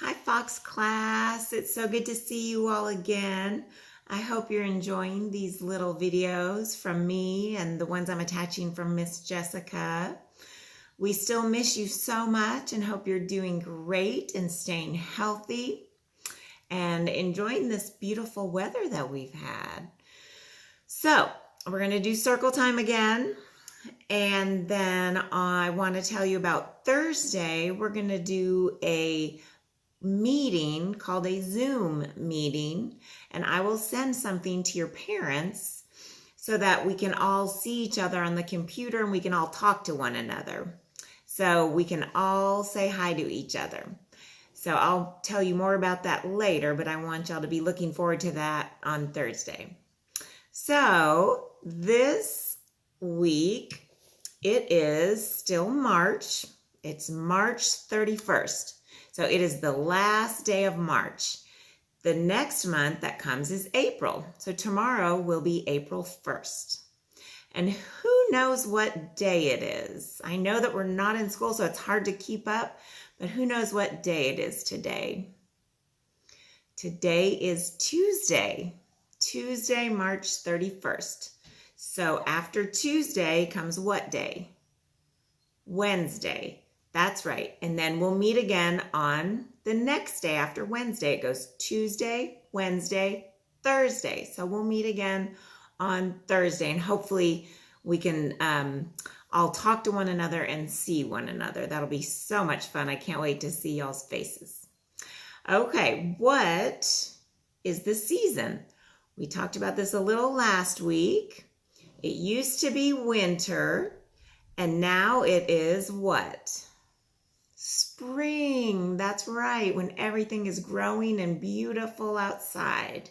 Hi, Fox class. It's so good to see you all again. I hope you're enjoying these little videos from me and the ones I'm attaching from Miss Jessica. We still miss you so much and hope you're doing great and staying healthy and enjoying this beautiful weather that we've had. So we're going to do circle time again. And then I want to tell you about Thursday. We're going to do a meeting called a Zoom meeting, and I will send something to your parents so that we can all see each other on the computer and we can all talk to one another. So we can all say hi to each other. So I'll tell you more about that later, but I want y'all to be looking forward to that on Thursday. So this week, it is still March. It's March 31st. So it is the last day of March. The next month that comes is April. So tomorrow will be April 1st. And who knows what day it is? I know that we're not in school, so it's hard to keep up, but who knows what day it is today? Today is Tuesday, March 31st. So after Tuesday comes what day? Wednesday. That's right. And then we'll meet again on the next day after Wednesday. It goes Tuesday, Wednesday, Thursday. So we'll meet again on Thursday, and hopefully we can all talk to one another and see one another. That'll be so much fun. I can't wait to see y'all's faces. Okay, what is the season? We talked about this a little last week. It used to be winter, and now it is what? Spring. That's right, when everything is growing and beautiful outside.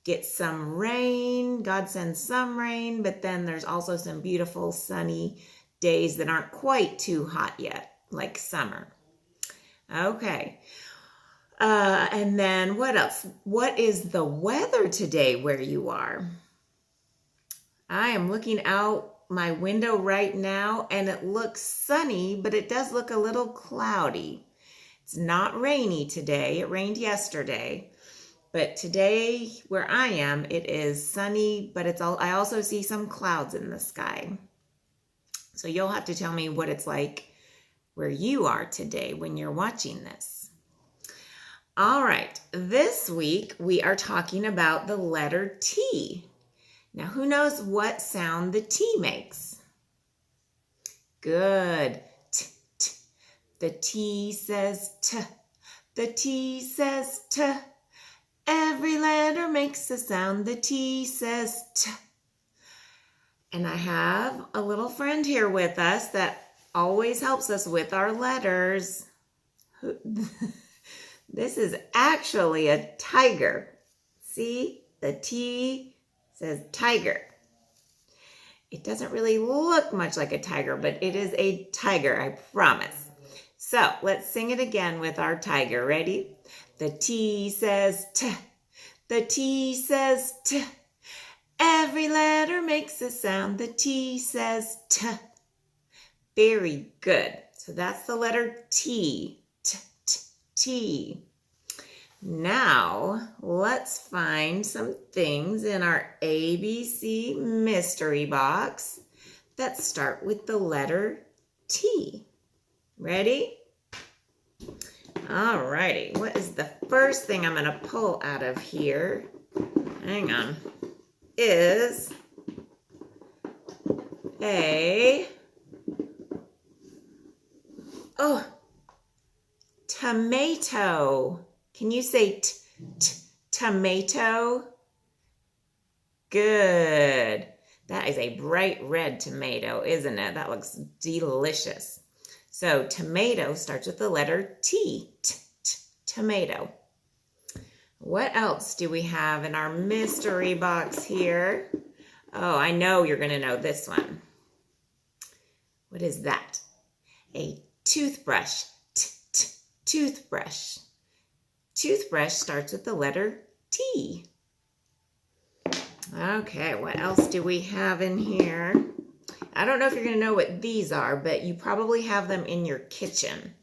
Get some rain. God sends some rain, but then there's also some beautiful sunny days that aren't quite too hot yet, like summer. Okay. And then what else? What is the weather today where you are? I am looking out my window right now and it looks sunny, but it does look a little cloudy. It's not rainy today. It rained yesterday, but today where I am, it is sunny, but I also see some clouds in the sky. So you'll have to tell me what it's like where you are today when you're watching this. All right, this week we are talking about the letter T. Now, who knows what sound the T makes? Good. T, t. The T says T. The T says T. Every letter makes a sound. The T says T. And I have a little friend here with us that always helps us with our letters. This is actually a tiger. See, the T says tiger. It doesn't really look much like a tiger, but it is a tiger, I promise. So let's sing it again with our tiger. Ready? The T says T. The T says T. Every letter makes a sound. The T says T. Very good. So that's the letter T. T, T, T. Now, let's find some things in our ABC mystery box that start with the letter T. Ready? All righty. What is the first thing I'm going to pull out of here? Hang on. Is a tomato. Can you say tomato? Good. That is a bright red tomato, isn't it? That looks delicious. So tomato starts with the letter T. Tomato. What else do we have in our mystery box here? Oh, I know you're going to know this one. What is that? A toothbrush. Toothbrush. Toothbrush starts with the letter T. Okay, what else do we have in here? I don't know if you're going to know what these are, but you probably have them in your kitchen.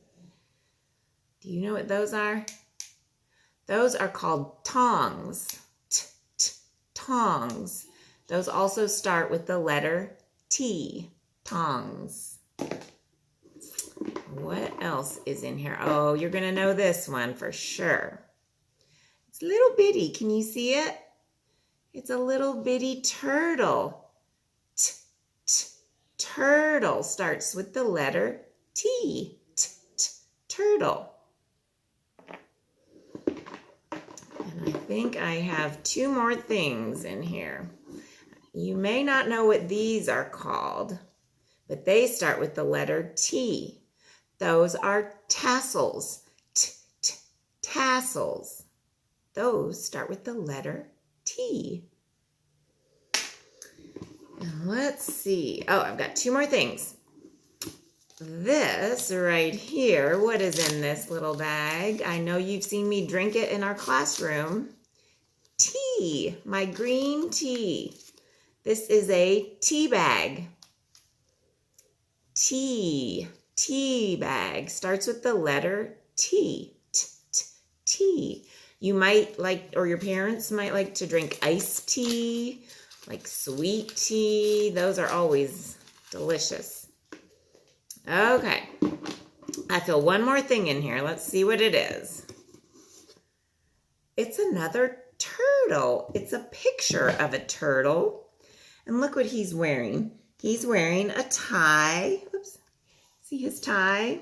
Do you know what those are? Those are called tongs. Tongs. Those also start with the letter T. Tongs. What else is in here? Oh, you're going to know this one for sure. It's little bitty. Can you see it? It's a little bitty turtle. Turtle starts with the letter T. Turtle. And I think I have two more things in here. You may not know what these are called, but they start with the letter T. Those are tassels. Tassels. Those start with the letter T. And let's see. Oh, I've got two more things. This right here, what is in this little bag? I know you've seen me drink it in our classroom. Tea, my green tea. This is a tea bag. Tea bag starts with the letter T. Tea. You might like, or your parents might like to drink iced tea, like sweet tea. Those are always delicious. Okay, I feel one more thing in here. Let's see what it is. It's another turtle. It's a picture of a turtle. And look what he's wearing. He's wearing a tie. Oops. See his tie?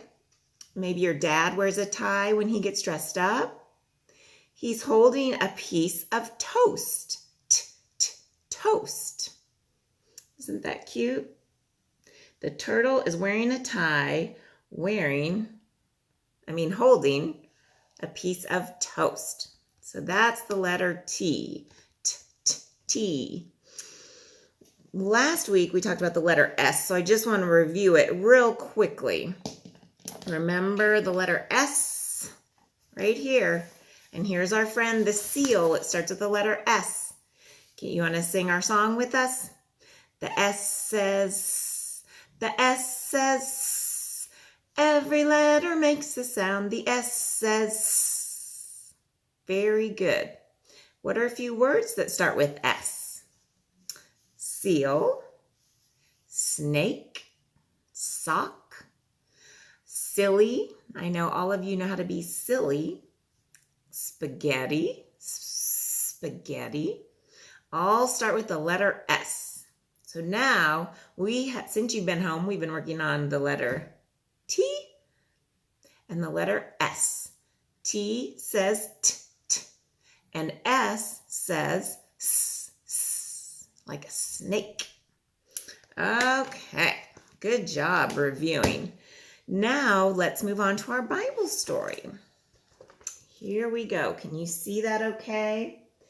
Maybe your dad wears a tie when he gets dressed up. He's holding a piece of toast. Toast. Isn't that cute? The turtle is wearing a tie, holding a piece of toast. So that's the letter T. T. Last week we talked about the letter S, so I just want to review it real quickly. Remember the letter S right here. And here's our friend, the seal. It starts with the letter S. Okay, you want to sing our song with us? The S says, every letter makes a sound. The S says, very good. What are a few words that start with S? Seal, snake, sock, silly. I know all of you know how to be silly. Spaghetti, all start with the letter S. So now, since you've been home, we've been working on the letter T and the letter S. T says t, and S says s, like a snake. Okay, good job reviewing. Now, let's move on to our Bible story. Here we go. Can you see that okay? It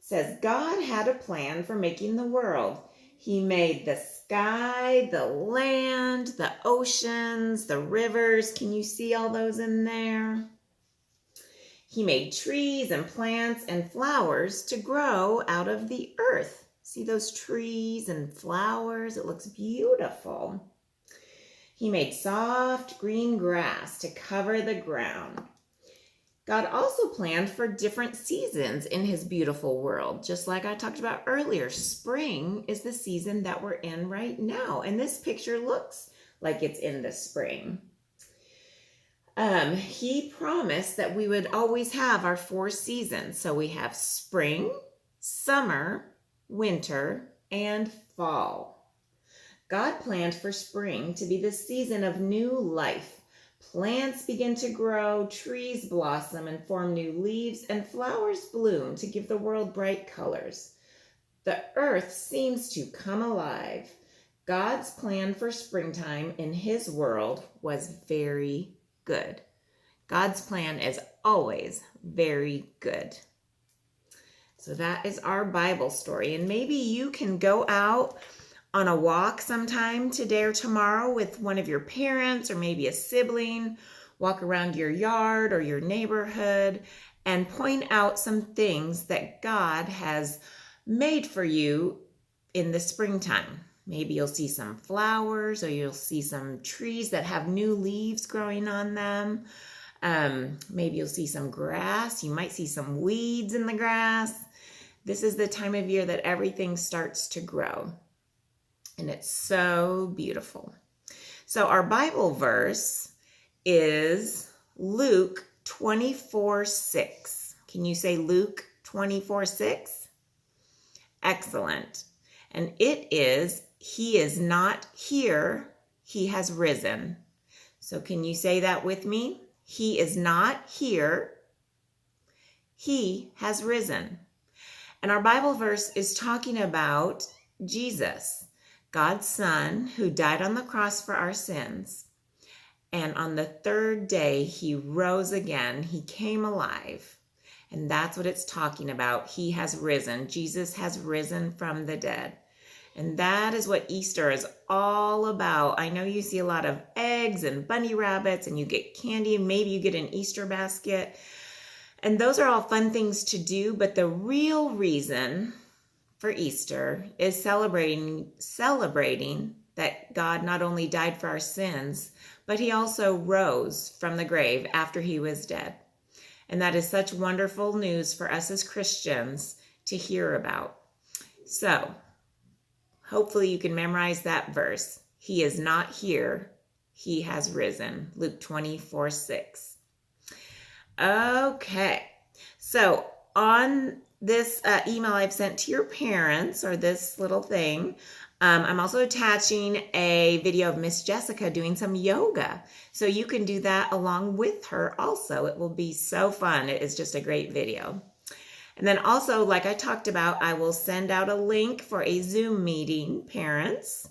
says, God had a plan for making the world. He made the sky, the land, the oceans, the rivers. Can you see all those in there? He made trees and plants and flowers to grow out of the earth. See those trees and flowers? It looks beautiful. He made soft green grass to cover the ground. God also planned for different seasons in his beautiful world. Just like I talked about earlier, spring is the season that we're in right now. And this picture looks like it's in the spring. He promised that we would always have our 4 seasons. So we have spring, summer, winter, and fall. God planned for spring to be the season of new life. Plants begin to grow, trees blossom and form new leaves, and flowers bloom to give the world bright colors. The earth seems to come alive. God's plan for springtime in his world was very good. God's plan is always very good. So that is our Bible story. And maybe you can go out on a walk sometime today or tomorrow with one of your parents or maybe a sibling, walk around your yard or your neighborhood and point out some things that God has made for you in the springtime. Maybe you'll see some flowers or you'll see some trees that have new leaves growing on them. Maybe you'll see some grass. You might see some weeds in the grass. This is the time of year that everything starts to grow. And it's so beautiful. So our Bible verse is Luke 24:6. Can you say Luke 24:6? Excellent. And it is, he is not here, he has risen. So can you say that with me? He is not here, he has risen. And our Bible verse is talking about Jesus, God's Son, who died on the cross for our sins. And on the third day, he rose again. He came alive. And that's what it's talking about. He has risen. Jesus has risen from the dead. And that is what Easter is all about. I know you see a lot of eggs and bunny rabbits, and you get candy, and maybe you get an Easter basket. And those are all fun things to do, but the real reason for Easter is celebrating that God not only died for our sins, but he also rose from the grave after he was dead. And that is such wonderful news for us as Christians to hear about. So, hopefully you can memorize that verse. He is not here, he has risen. Luke 24:6. Okay, so on this email I've sent to your parents, or this little thing, I'm also attaching a video of Miss Jessica doing some yoga. So you can do that along with her also. It will be so fun. It is just a great video. And then also, like I talked about, I will send out a link for a Zoom meeting, parents.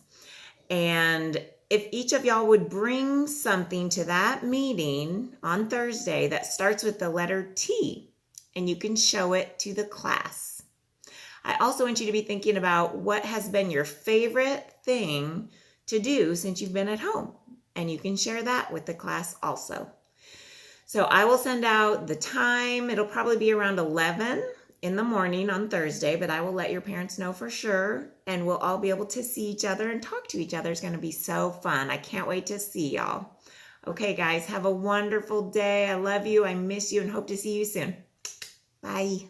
And if each of y'all would bring something to that meeting on Thursday that starts with the letter T, and you can show it to the class. I also want you to be thinking about what has been your favorite thing to do since you've been at home. And you can share that with the class also. So I will send out the time. It'll probably be around 11 in the morning on Thursday, but I will let your parents know for sure. And we'll all be able to see each other and talk to each other. It's going to be so fun. I can't wait to see y'all. Okay, guys, have a wonderful day. I love you. I miss you and hope to see you soon. Bye.